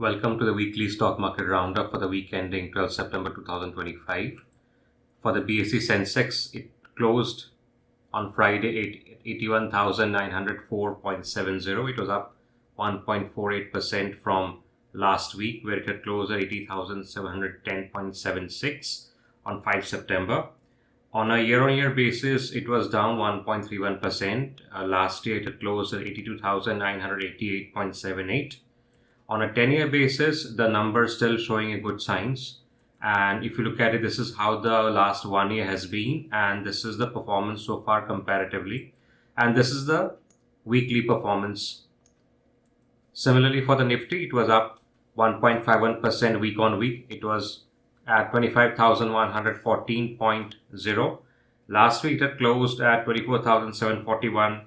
Welcome to the weekly stock market roundup for the week ending 12 September 2025. For the BSE Sensex, it closed on Friday at 81,904.70. It was up 1.48% from last week, where it had closed at 80,710.76 on 5 September. On a year-on-year basis, it was down 1.31%. Last year, it had closed at 82,988.78. On a 10-year basis, the numbers still showing a good signs. And if you look at it, this is how the last 1 year has been. And this is the performance so far comparatively. And this is the weekly performance. Similarly, for the Nifty, it was up 1.51% week on week. It was at 25,114.0. Last week, it had closed at 24,741.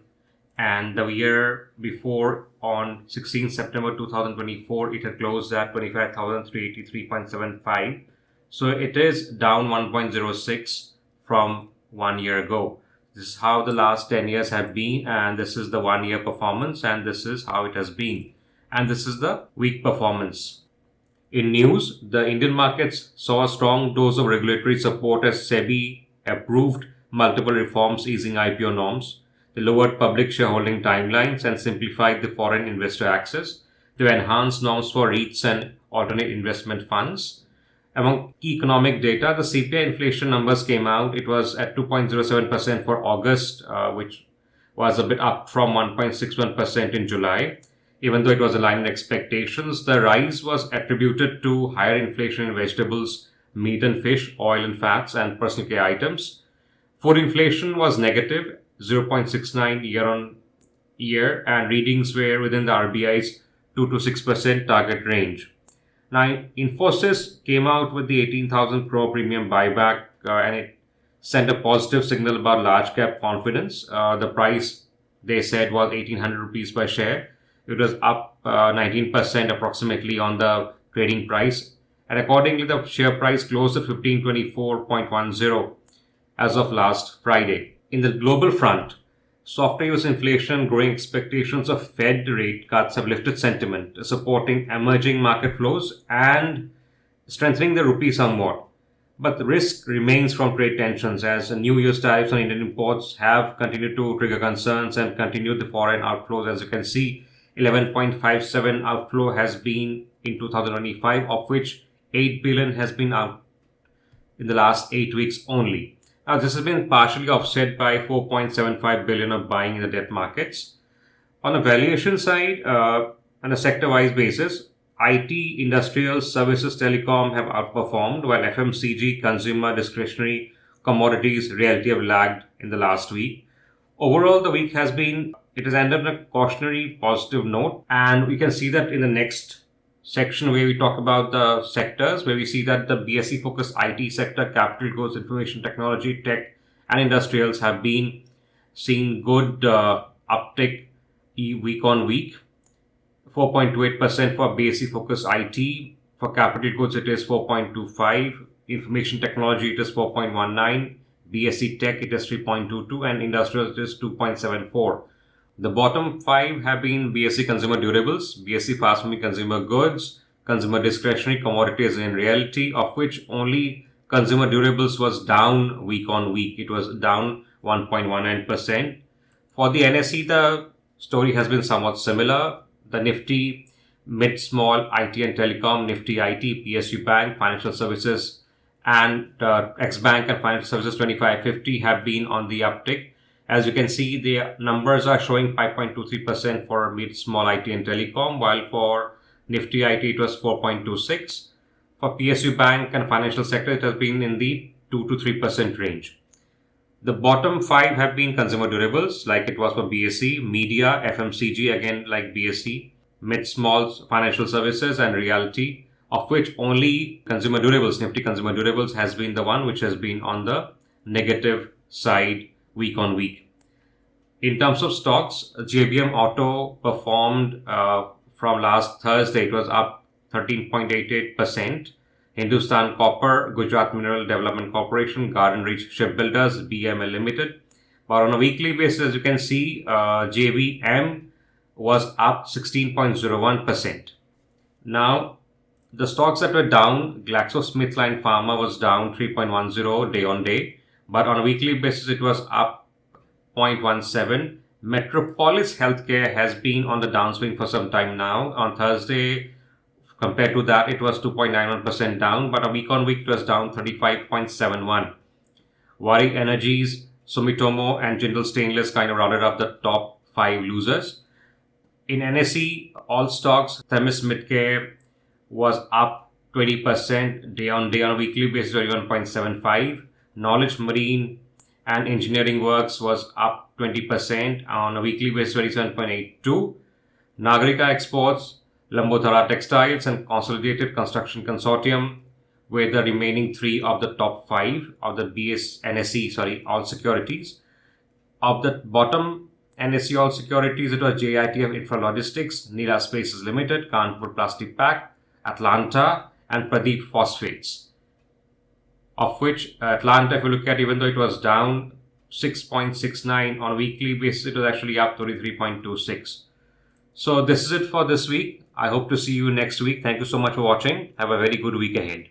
And the year before, on 16 September 2024, it had closed at 25,383.75. So it is down 1.06 from 1 year ago. This is how the last 10 years have been, and this is the 1 year performance, and this is how it has been. And this is the week performance. In news, the Indian markets saw a strong dose of regulatory support as SEBI approved multiple reforms easing IPO norms. They lowered public shareholding timelines and simplified the foreign investor access. They enhanced norms for REITs and alternate investment funds. Among key economic data, the CPI inflation numbers came out. It was at 2.07% for August, which was a bit up from 1.61% in July. Even though it was aligned with expectations, the rise was attributed to higher inflation in vegetables, meat and fish, oil and fats, and personal care items. Food inflation was negative, 0.69 year on year, and readings were within the RBI's 2 to 6% target range. Now, Infosys came out with the 18,000 crore premium buyback, and it sent a positive signal about large cap confidence. The price, they said, was 1,800 rupees per share. It was up 19% approximately on the trading price, and accordingly, the share price closed at 1524.10 as of last Friday. In the global front, softer US inflation, growing expectations of Fed rate cuts have lifted sentiment, supporting emerging market flows and strengthening the rupee somewhat. But the risk remains from trade tensions, as new US tariffs on Indian imports have continued to trigger concerns and continued the foreign outflows. As you can see, 11.57 outflow has been in 2025, of which 8 billion has been out in the last 8 weeks only. Now, this has been partially offset by 4.75 billion of buying in the debt markets. On a valuation side, on a sector-wise basis, IT, industrial, services, telecom have outperformed, while FMCG, consumer, discretionary, commodities, realty have lagged in the last week. Overall, the week has ended on a cautionary positive note, and we can see that in the next section where we talk about the sectors, where we see that the BSE focused IT sector, capital goods, information technology, tech, and industrials have been seeing good uptick week on week. 4.28% for BSE focused IT. For capital goods, it is 4.25. Information technology, it is 4.19. BSE tech, it is 3.22, and industrials, it is 2.74. The bottom 5 have been BSE consumer durables, BSE fast moving consumer goods, consumer discretionary, commodities and realty, of which only consumer durables was down week on week. It was down 1.19%. For the NSE, the story has been somewhat similar. The Nifty, mid, small, IT and telecom, Nifty IT, PSU Bank, financial services, and X-Bank and financial services 2550 have been on the uptick. As you can see, the numbers are showing 5.23% for mid, small IT and telecom, while for Nifty IT it was 4.26. For PSU Bank and financial sector, it has been in the 2 to 3% range. The bottom 5 have been consumer durables, like it was for BSE, media, FMCG, again like BSE, mid, small, financial services and realty, of which only consumer durables, Nifty consumer durables, has been the one which has been on the negative side week on week. In terms of stocks, JBM Auto performed from last Thursday. It was up 13.88%. Hindustan Copper, Gujarat Mineral Development Corporation, Garden Reach Shipbuilders, BML Limited. But on a weekly basis, as you can see, JVM was up 16.01%. Now, the stocks that were down, GlaxoSmithKline Pharma was down 3.10 day on day, but on a weekly basis it was up 0.17. Metropolis Healthcare has been on the downswing for some time now. On Thursday, compared to that, it was 2.91% down, but a week on week it was down 35.71. Waaree Energies, Sumitomo and Jindal Stainless kind of rounded up the top 5 losers. In NSE, all stocks, Themis Midcare was up 20% day on day on a weekly basis, 21.75. Knowledge Marine and Engineering Works was up 20% on a weekly basis, 27.82. Nagarika Exports, Lambodhara Textiles and Consolidated Construction Consortium were the remaining 3 of the top 5 of the NSE, all securities. Of the bottom NSE all securities, it was JITF Infra Logistics, Nila Spaces Limited, Kanpur Plastic Pack, Atlanta and Pradeep Phosphates. Of which Atlanta, if you look at, even though it was down 6.69 on a weekly basis, it was actually up 33.26. So this is it for this week. I hope to see you next week. Thank you so much for watching. Have a very good week ahead.